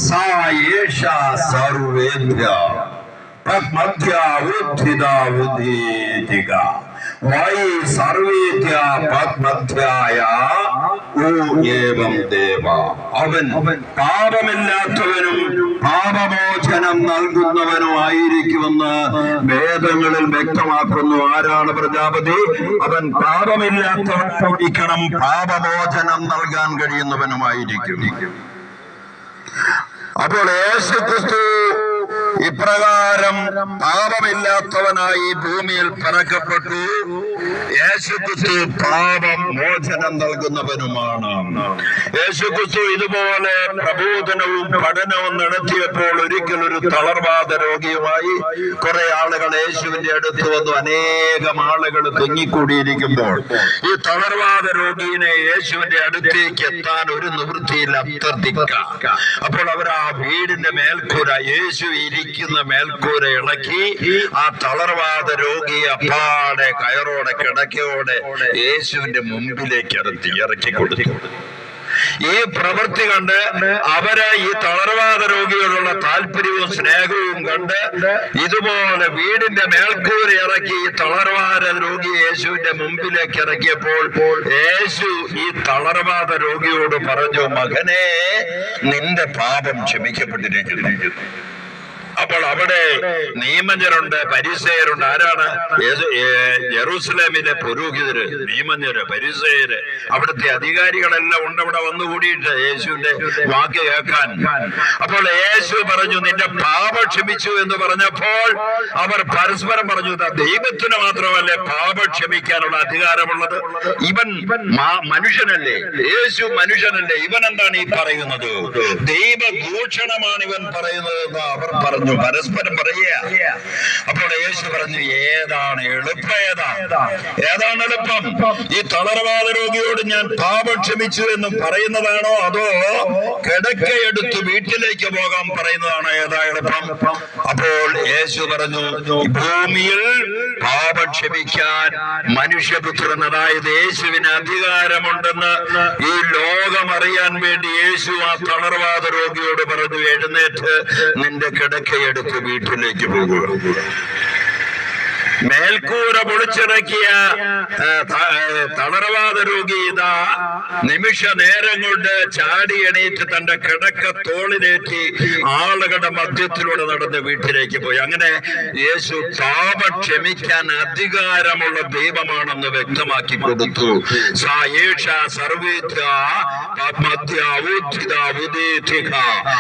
സാ യേഷാ സർവേഭ്യ തന്മധ്യാ ഉത്ഥിതാ ഉദീതിക. വൈ സർവേഭ്യ തന്മധ്യായ ഓ ഏവം ദേവ. അവൻ പാപമില്ലാത്തവനും പാപമോചനം നൽകുന്നവനുമായിരിക്കുമെന്ന് വേദങ്ങളിൽ വ്യക്തമാക്കുന്നു. ആരാണ് പ്രജാപതി? അവൻ പാപമില്ലാത്തവനായിരിക്കണം, പാപമോചനം നൽകാൻ കഴിയുന്നവനുമായിരിക്കും. അപ്പോൾ യേശുക്രിസ്തു ഇപ്രകാരം പാപമില്ലാത്തവനായി ഭൂമിയിൽ പിറക്കപ്പെട്ടു. യേശുക്രിസ്തു പാപം മോചനം നൽകുന്നവനുമാണ്. യേശുക്രിസ്തു ഇതുപോലെ പ്രബോധനവും പഠനവും നടത്തിയപ്പോൾ ഒരിക്കൽ ഒരു തളർവാദ രോഗിയുമായി കുറെ ആളുകൾ യേശുവിന്റെ അടുത്ത് വന്നു. അനേകം ആളുകൾ തിങ്ങിക്കൂടിയിരിക്കുമ്പോൾ ഈ തളർവാദ രോഗിയെ യേശുവിന്റെ അടുത്തേക്ക് എത്താൻ ഒരു നിവൃത്തിയില്ല, അത്യധികം. അപ്പോൾ അവർ ആ വീടിന്റെ മേൽക്കൂര, യേശു ഇരിക്കുന്ന മേൽക്കൂര ഇളക്കി ആ തളർവാദ രോഗിയെ അപ്പാടെ കയറോടെ കിടക്കയോടെ യേശുവിന്റെ മുമ്പിലേക്ക് ഇറക്കി കൊടുത്തു. ഈ പ്രവൃത്തി കണ്ട് അവര് ഈ തളർവാദ രോഗിയോടുള്ള താല്പര്യവും സ്നേഹവും കണ്ട് ഇതുപോലെ വീടിന്റെ മേൽക്കൂര ഇറക്കി ഈ തളർവാദ രോഗി യേശുവിന്റെ മുമ്പിലേക്ക് ഇറക്കിയപ്പോൾ യേശു ഈ തളർവാദ രോഗിയോട് പറഞ്ഞു, മകനെ, നിന്റെ പാപം ക്ഷമിക്കപ്പെട്ടിരിക്കുന്നു. അപ്പോൾ അവിടെ നിയമജ്ഞരുണ്ട്, പരിസേയരുണ്ട്. ആരാണ്? ജെറൂസലേമിലെ പുരോഹിതര്, നിയമജ്ഞര്, പരിസേയര്, അവിടുത്തെ അധികാരികളെല്ലാം ഉണ്ട് അവിടെ വന്നുകൂടിയിട്ട് യേശുവിന്റെ വാക്ക് കേൾക്കാൻ. അപ്പോൾ യേശു പറഞ്ഞു, നിന്റെ പാപം ക്ഷമിച്ചു എന്ന് പറഞ്ഞപ്പോൾ അവർ പരസ്പരം പറഞ്ഞു, ദൈവത്തിന് മാത്രമല്ലേ പാപം ക്ഷമിക്കാനുള്ള അധികാരമുള്ളത്? ഇവൻ മനുഷ്യനല്ലേ, യേശു മനുഷ്യനല്ലേ, ഇവൻ എന്താണ് ഈ പറയുന്നത്? ദൈവദൂഷണമാണ് ഇവൻ പറയുന്നത് എന്ന് അവർ പറഞ്ഞു, പരസ്പരം പറയുക. അപ്പോൾ യേശു പറഞ്ഞു, ഏതാണ് എളുപ്പം? ഏതാണ് എളുപ്പം? ഈ തളർവാദ രോഗിയോട് ഞാൻ പാപം ക്ഷമിച്ചു എന്ന് പറയുന്നതാണോ, അതോ കിടക്കയെടുത്ത് വീട്ടിലേക്ക് പോകാൻ പറയുന്നതാണോ? ഏതാ എളുപ്പം? അപ്പോൾ യേശു പറഞ്ഞു, ഭൂമിയിൽ പാപം ക്ഷമിക്കാൻ മനുഷ്യപുത്രൻ, അതായത് യേശുവിന് അധികാരമുണ്ടെന്ന് ഈ ലോകം അറിയാൻ വേണ്ടി യേശു ആ തളർവാദ രോഗിയോട് പറഞ്ഞു, എഴുന്നേറ്റ് നിന്റെ കിടക്കയെടുത്ത് വീട്ടിലേക്ക് പോകുക. മേൽക്കൂര പൊളിച്ചിറക്കിയ തളർവാദ രോഗി ഇതാ നിമിഷ നേരം കൊണ്ട് ചാടി എണീറ്റ് തന്റെ കിടക്ക തോളിലേറ്റി ആളുകളുടെ മധ്യത്തിലൂടെ നടന്ന് വീട്ടിലേക്ക് പോയി. അങ്ങനെ യേശു പാപം ക്ഷമിക്കാൻ അധികാരമുള്ള ദൈവമാണെന്ന് വ്യക്തമാക്കി കൊടുത്തു. സാ യേഷാ സർവേഭ്യ